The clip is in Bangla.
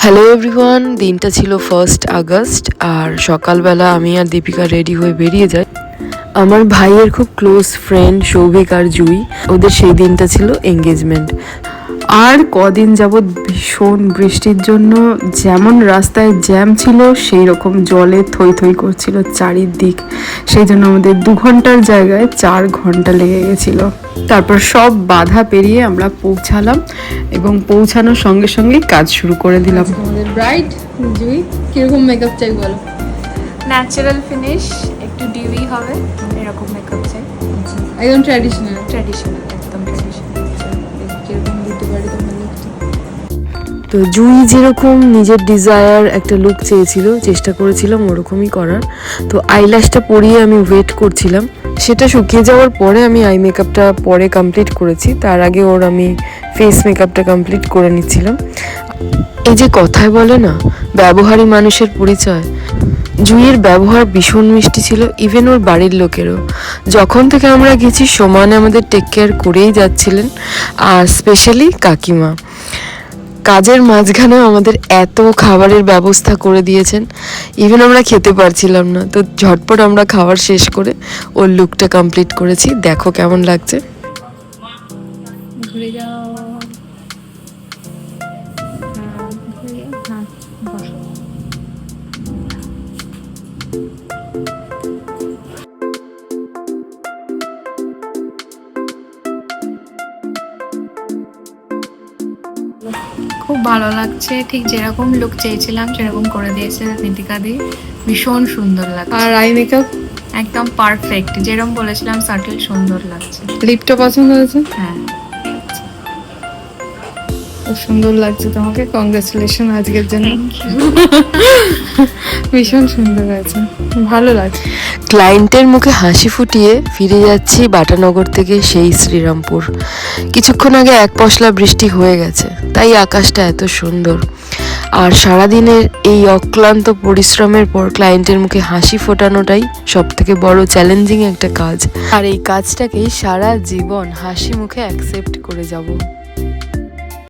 হ্যালো এভরিওয়ান, দিনটা ছিল 1 আগস্ট আর সকালবেলা আমি আর দীপিকা রেডি হয়ে বেরিয়ে যাই। আমার ভাইয়ের খুব ক্লোজ ফ্রেন্ড সৌভিক আর জুই, ওদের সেই দিনটা ছিল এঙ্গেজমেন্ট। আর কদিন যাবৎ ভীষণ বৃষ্টির জন্য যেমন রাস্তায় জ্যাম ছিল সেই রকম জলে থই থই করছিল চারিদিক। সেই জন্য আমাদের 2 ঘন্টার জায়গায় 4 ঘন্টা লেগে গেছিল। তারপর সব বাধা পেরিয়ে আমরা পৌঁছালাম এবং পৌঁছানোর সঙ্গে সঙ্গে কাজ শুরু করে দিলাম। আমাদের ব্রাইড জুই কিরকম মেকআপ চাই বলো? ন্যাচারাল ফিনিশ, একটু ডিউই হবে, এরকম মেকআপ চাই। একদম ট্র্যাডিশনাল একদম ট্র্যাডিশনাল। কিরকম দিতে পারি তোমার লুকটা? তো জুই যেরকম নিজের ডিজায়ার একটা লুক চেয়েছিল, চেষ্টা করেছিলাম ওরকমই করার। তো আইল্যাশটা পরিয়ে আমি ওয়েট করছিলাম, সেটা শুকিয়ে যাওয়ার পরে আমি আই মেকআপটা পরে কমপ্লিট করেছি। তার আগে ওর আমি ফেস মেকআপটা কমপ্লিট করে নিচ্ছিলাম। এই যে কথায় বলে না, ব্যবহারী মানুষের পরিচয়, জুইয়ের ব্যবহার ভীষণ মিষ্টি ছিল, ইভেন ওর বাড়ির লোকেরও। যখন থেকে আমরা গেছি সমানে আমাদের টেক কেয়ার করেই যাচ্ছিলেন। আর স্পেশালি কাকিমা কাজের মাঝখানেও আমাদের এত খাবারের ব্যবস্থা করে দিয়েছেন, ইভেন আমরা খেতে পারছিলাম না। তো ঝটপট আমরা খাবার শেষ করে ওর লুকটা কমপ্লিট করেছি। দেখো কেমন লাগছে। ঘুরে যাও। খুব ভালো লাগছে, ঠিক যেরকম লুক চেয়েছিলাম সেরকম করে দিয়েছে নিতিকা দি। ভীষণ সুন্দর লাগছে, আর আই মেকআপ একদম পারফেক্ট, যেরকম বলেছিলাম সাটেল সুন্দর লাগছে। লিপটা পছন্দ হয়েছে? হ্যাঁ, খুব সুন্দর লাগছে তোমাকে। কংগ্রেচুলেশন আজকের জন্য। ভীষণ সুন্দর হয়েছে, ভালো লাগছে। ক্লায়েন্টের মুখে হাসি ফুটিয়ে ফিরে যাচ্ছি বাটানগর থেকে সেই শ্রীরামপুর। কিছুক্ষণ আগে এক পশলা বৃষ্টি হয়ে গেছে, তাই আকাশটা এত সুন্দর। আর সারাদিনের এই অক্লান্ত পরিশ্রমের পর ক্লায়েন্টের মুখে হাসি ফোটানোটাই সব থেকে বড় চ্যালেঞ্জিং একটা কাজ। আর এই কাজটাকেই সারা জীবন হাসি মুখে অ্যাকসেপ্ট করে যাব।